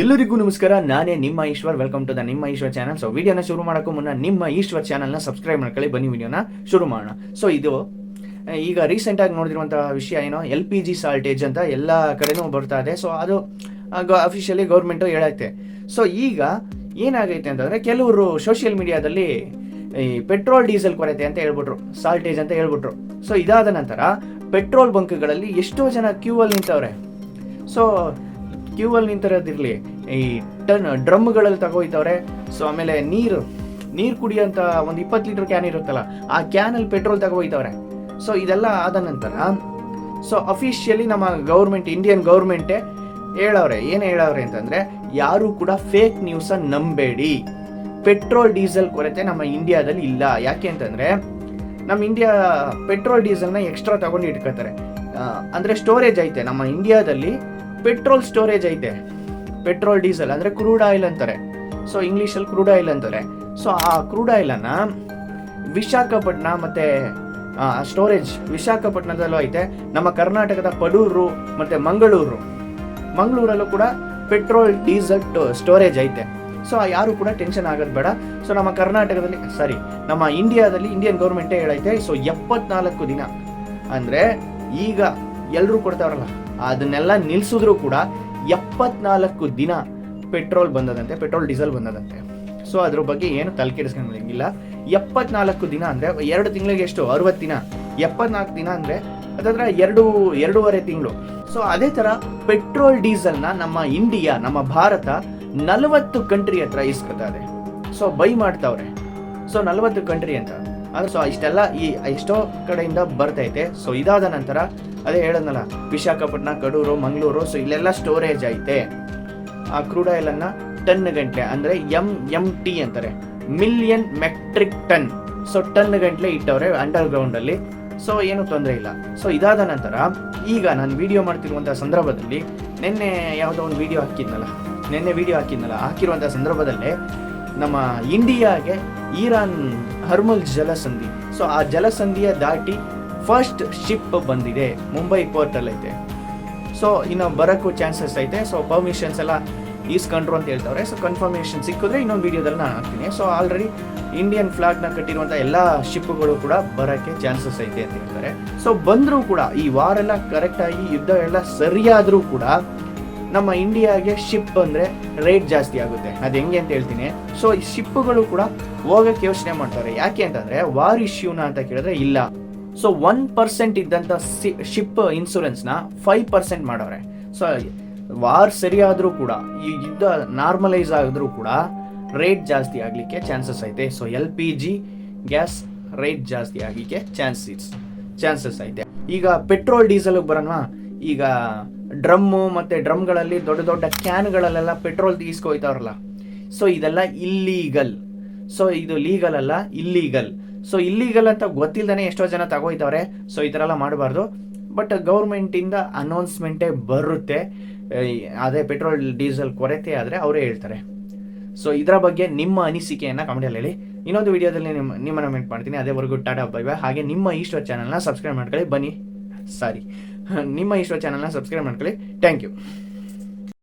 ಎಲ್ಲರಿಗೂ ನಮಸ್ಕಾರ. ನಾನೇ ನಿಮ್ಮ ಈಶ್ವರ್. ವೆಲ್ಕಮ್ ಟು ದ ನಿಮ್ಮ ಈಶ್ವರ್ ಚಾನಲ್. ಸೊ ವಿಡಿಯೋನ ಶುರು ಮಾಡೋಕ್ಕೂ ಮುನ್ನ ನಿಮ್ಮ ಈಶ್ವರ್ ಚಾನಲ್ನ ಸಬ್ಸ್ಕ್ರೈಬ್ ಮಾಡ್ಕೊಳ್ಳಿ. ಬನ್ನಿ ವಿಡಿಯೋನ ಶುರು ಮಾಡೋಣ. ಸೊ ಇದು ಈಗ ರೀಸೆಂಟಾಗಿ ನೋಡಿರುವಂಥ ವಿಷಯ ಏನೋ LPG ಶಾರ್ಟೇಜ್ ಅಂತ ಎಲ್ಲ ಕಡೆನೂ ಬರ್ತಾ ಇದೆ. ಸೊ ಅದು ಅಫಿಷಿಯಲಿ ಗೌರ್ಮೆಂಟು ಹೇಳೈತೆ. ಸೊ ಈಗ ಏನಾಗೈತೆ ಅಂತಂದರೆ ಕೆಲವರು ಸೋಷಿಯಲ್ ಮೀಡಿಯಾದಲ್ಲಿ ಈ ಪೆಟ್ರೋಲ್ ಡೀಸೆಲ್ ಕೊರತೆ ಅಂತ ಹೇಳ್ಬಿಟ್ರು, ಶಾರ್ಟೇಜ್ ಅಂತ ಹೇಳ್ಬಿಟ್ರು. ಸೊ ಇದಾದ ನಂತರ ಪೆಟ್ರೋಲ್ ಬಂಕ್ಗಳಲ್ಲಿ ಎಷ್ಟೋ ಜನ ಕ್ಯೂ ಅಲ್ಲಿ ನಿಂತವ್ರೆ. ಸೊ ಕ್ಯೂ ಅಲ್ಲಿ ನಿಂತಿರೋದಿರಲಿ, ಈ ಡ್ರಮ್ಗಳಲ್ಲಿ ತಗೋಯ್ತವ್ರೆ. ಸೊ ಆಮೇಲೆ ನೀರು ಕುಡಿಯೋಂಥ ಒಂದು 20 ಲೀಟರ್ ಕ್ಯಾನ್ ಇರುತ್ತಲ್ಲ, ಆ ಕ್ಯಾನಲ್ಲಿ ಪೆಟ್ರೋಲ್ ತಗೋಯ್ತವ್ರೆ. ಸೊ ಇದೆಲ್ಲ ಆದ ನಂತರ ಸೊ ಅಫಿಷಿಯಲಿ ನಮ್ಮ ಗೌರ್ಮೆಂಟ್, ಇಂಡಿಯನ್ ಗೌರ್ಮೆಂಟೇ ಏನು ಹೇಳವ್ರೆ ಅಂತಂದರೆ, ಯಾರು ಕೂಡ ಫೇಕ್ ನ್ಯೂಸನ್ನು ನಂಬೇಡಿ. ಪೆಟ್ರೋಲ್ ಡೀಸೆಲ್ ಕೊರತೆ ನಮ್ಮ ಇಂಡಿಯಾದಲ್ಲಿ ಇಲ್ಲ. ಯಾಕೆ ಅಂತಂದರೆ ನಮ್ಮ ಇಂಡಿಯಾ ಪೆಟ್ರೋಲ್ ಡೀಸೆಲ್ನ ಎಕ್ಸ್ಟ್ರಾ ತಗೊಂಡು ಇಟ್ಕೋತಾರೆ. ಅಂದರೆ ಸ್ಟೋರೇಜ್ ಐತೆ ನಮ್ಮ ಇಂಡಿಯಾದಲ್ಲಿ, ಪೆಟ್ರೋಲ್ ಸ್ಟೋರೇಜ್ ಐತೆ. ಪೆಟ್ರೋಲ್ ಡೀಸೆಲ್ ಅಂದರೆ ಕ್ರೂಡ್ ಆಯಿಲ್ ಅಂತಾರೆ. ಸೊ ಇಂಗ್ಲೀಷಲ್ಲಿ ಕ್ರೂಡ್ ಆಯಿಲ್ ಅಂತಾರೆ. ಸೊ ಆ ಕ್ರೂಡ್ ಆಯಿಲನ್ನು ವಿಶಾಖಪಟ್ಟಣ ಮತ್ತು ಸ್ಟೋರೇಜ್ ವಿಶಾಖಪಟ್ಟಣದಲ್ಲೂ ಐತೆ. ನಮ್ಮ ಕರ್ನಾಟಕದ ಪಡೂರು ಮತ್ತು ಮಂಗಳೂರಲ್ಲೂ ಕೂಡ ಪೆಟ್ರೋಲ್ ಡೀಸೆಲ್ ಸ್ಟೋರೇಜ್ ಐತೆ. ಸೊ ಯಾರು ಕೂಡ ಟೆನ್ಷನ್ ಆಗೋದು ಬೇಡ. ಸೊ ನಮ್ಮ ಕರ್ನಾಟಕದಲ್ಲಿ ನಮ್ಮ ಇಂಡಿಯಾದಲ್ಲಿ ಇಂಡಿಯನ್ ಗೌರ್ಮೆಂಟೇ ಹೇಳೈತೆ. ಸೊ 74 ದಿನ ಅಂದರೆ ಈಗ ಎಲ್ಲರೂ ಕೊಡ್ತಾವ್ರಲ್ಲ, ಅದನ್ನೆಲ್ಲ ನಿಲ್ಲಿಸಿದ್ರು ಕೂಡ 74 ದಿನ ಪೆಟ್ರೋಲ್ ಬಂದದಂತೆ, ಪೆಟ್ರೋಲ್ ಡೀಸೆಲ್ ಬಂದದಂತೆ. ಸೊ ಅದ್ರ ಬಗ್ಗೆ ಏನು ತಲೆ ಕೆಡಿಸ್ಕೊಂಡಂಗಿಲ್ಲ. 74 ದಿನ ಅಂದರೆ 2 ತಿಂಗಳಿಗೆ ಎಷ್ಟು, 60 ದಿನ. 74 ದಿನ ಅಂದರೆ ಅದಾದ್ರೆ 2.5 ತಿಂಗಳು. ಸೊ ಅದೇ ಥರ ಪೆಟ್ರೋಲ್ ಡೀಸೆಲ್ನ ನಮ್ಮ ಇಂಡಿಯಾ, ನಮ್ಮ ಭಾರತ 40 ಕಂಟ್ರಿ ಹತ್ರ ಇಸ್ಕೊತಾ ಇದೆ. ಸೊ ಬೈ ಮಾಡ್ತಾವ್ರೆ. ಸೊ 40 ಕಂಟ್ರಿ ಅಂತ ಅಂದರೆ ಸೊ ಇಷ್ಟೆಲ್ಲ ಎಷ್ಟೋ ಕಡೆಯಿಂದ ಬರ್ತೈತೆ. ಸೊ ಇದಾದ ನಂತರ ಅದೇ ಹೇಳದ್ನಲ್ಲ, ವಿಶಾಖಪಟ್ಟಣ, ಕಡೂರು, ಮಂಗಳೂರು, ಸೊ ಇಲ್ಲೆಲ್ಲ ಸ್ಟೋರೇಜ್ ಐತೆ. ಆ ಕ್ರೂಡ್ ಆಯಿಲನ್ನು ಟನ್ ಗಂಟೆ ಅಂದರೆ MMT ಅಂತಾರೆ, million metric ton. So ton ಗಂಟ್ಲೆ ಇಟ್ಟವ್ರೆ ಅಂಡರ್ ಗ್ರೌಂಡಲ್ಲಿ. ಸೊ ಏನು ತೊಂದರೆ ಇಲ್ಲ. ಸೊ ಇದಾದ ನಂತರ ಈಗ ನಾನು ವಿಡಿಯೋ ಮಾಡ್ತಿರುವಂಥ ಸಂದರ್ಭದಲ್ಲಿ ನಿನ್ನೆ ಯಾವುದೋ ಒಂದು ವಿಡಿಯೋ ಹಾಕಿರುವಂಥ ಸಂದರ್ಭದಲ್ಲೇ ನಮ್ಮ ಇಂಡಿಯಾಗೆ ಇರಾನ್ ಹರ್ಮುಲ್ ಜಲಸಂಧಿ, ಸೊ ಆ ಜಲಸಂಧಿಯ ದಾಟಿ ಫಸ್ಟ್ ಶಿಪ್ ಬಂದಿದೆ, ಮುಂಬೈ ಪೋರ್ಟಲ್ಲಿ ಐತೆ. ಸೊ ಇನ್ನು ಬರೋಕ್ಕೂ ಚಾನ್ಸಸ್ ಐತೆ. ಸೊ ಪರ್ಮಿಷನ್ಸ್ ಎಲ್ಲ ಈಸ್ಕೊಂಡ್ರು ಅಂತ ಹೇಳ್ತಾವ್ರೆ. ಸೊ ಕನ್ಫರ್ಮೇಷನ್ ಸಿಕ್ಕಿದ್ರೆ ಇನ್ನೊಂದು ವಿಡಿಯೋದಲ್ಲಿ ನಾನು ಹಾಕ್ತೀನಿ. ಸೊ ಆಲ್ರೆಡಿ ಇಂಡಿಯನ್ ಫ್ಲಾಗ್ನ ಕಟ್ಟಿರುವಂಥ ಎಲ್ಲ ಶಿಪ್ಗಳು ಕೂಡ ಬರೋಕ್ಕೆ ಚಾನ್ಸಸ್ ಐತೆ ಅಂತ ಹೇಳ್ತಾರೆ. ಸೊ ಬಂದರೂ ಕೂಡ ಈ ವಾರೆಲ್ಲ ಕರೆಕ್ಟಾಗಿ ಯುದ್ಧ ಎಲ್ಲ ಸರಿಯಾದರೂ ಕೂಡ ನಮ್ಮ ಇಂಡಿಯಾಗೆ ಶಿಪ್ ಬಂದರೆ ರೇಟ್ ಜಾಸ್ತಿ ಆಗುತ್ತೆ. ಅದು ಹೆಂಗೆ ಅಂತ ಹೇಳ್ತೀನಿ. ಸೊ ಈ ಶಿಪ್ಗಳು ಕೂಡ ಹೋಗೋಕ್ಕೆ ಯೋಚನೆ ಮಾಡ್ತಾರೆ. ಯಾಕೆ ಅಂತಂದರೆ ವಾರ್ ಇಶ್ಯೂನ ಅಂತ ಕೇಳಿದ್ರೆ ಇಲ್ಲ. ಸೊ 1% ಇದ್ದಂಥ ಶಿಪ್ ಇನ್ಶೂರೆನ್ಸ್ನ 5% ಮಾಡವ್ರೆ. ಸೊ ವಾರ್ ಸರಿಯಾದರೂ ಕೂಡ, ಈ ಯುದ್ಧ ನಾರ್ಮಲೈಸ್ ಆಗಿದ್ರೂ ಕೂಡ ರೇಟ್ ಜಾಸ್ತಿ ಆಗಲಿಕ್ಕೆ ಚಾನ್ಸಸ್ ಐತೆ. ಸೊ LPG ಗ್ಯಾಸ್ ರೇಟ್ ಜಾಸ್ತಿ ಆಗಲಿಕ್ಕೆ ಚಾನ್ಸಸ್ ಐತೆ. ಈಗ ಪೆಟ್ರೋಲ್ ಡೀಸೆಲ್ಗೆ ಬರೋಣ. ಈಗ ಡ್ರಮ್ಮು ಮತ್ತು ಡ್ರಮ್ಗಳಲ್ಲಿ ದೊಡ್ಡ ದೊಡ್ಡ ಕ್ಯಾನ್ಗಳಲ್ಲೆಲ್ಲ ಪೆಟ್ರೋಲ್ ತೀಸ್ಕೊಯ್ತಾವ್ರಲ್ಲ. ಸೊ ಇದೆಲ್ಲ ಇಲ್ಲೀಗಲ್. ಸೊ ಇದು ಲೀಗಲ್ ಅಲ್ಲ, ಇಲ್ಲೀಗಲ್. ಸೊ ಇಲ್ಲೀಗಲ್ ಅಂತ ಗೊತ್ತಿಲ್ಲದೇ ಎಷ್ಟೋ ಜನ ತಗೋಯ್ತವ್ರೆ. ಸೊ ಈ ಥರ ಎಲ್ಲ ಮಾಡಬಾರ್ದು. ಬಟ್ ಗೌರ್ಮೆಂಟಿಂದ ಅನೌನ್ಸ್ಮೆಂಟೇ ಬರುತ್ತೆ. ಅದೇ ಪೆಟ್ರೋಲ್ ಡೀಸೆಲ್ ಕೊರತೆ ಆದರೆ ಅವರೇ ಹೇಳ್ತಾರೆ. ಸೊ ಇದರ ಬಗ್ಗೆ ನಿಮ್ಮ ಅನಿಸಿಕೆಯನ್ನು ಕಮೆಂಟಲ್ಲಿ ಹೇಳಿ. ಇನ್ನೊಂದು ವಿಡಿಯೋದಲ್ಲಿ ನಿಮ್ಮನ್ನು ಮೆಂಟ್ ಮಾಡ್ತೀನಿ. ಅದೇವರೆಗೂ ಟಾಟಾ ಬೈ ಬೈ. ಹಾಗೆ ನಿಮ್ಮ ಈಶ್ವರ್ ಚಾನಲ್ನ ಸಬ್ಸ್ಕ್ರೈಬ್ ಮಾಡ್ಕೊಳ್ಳಿ. ನಿಮ್ಮ ಈಶ್ವರ್ ಚಾನಲ್ನ ಸಬ್ಸ್ಕ್ರೈಬ್ ಮಾಡ್ಕೊಳ್ಳಿ. Thank you.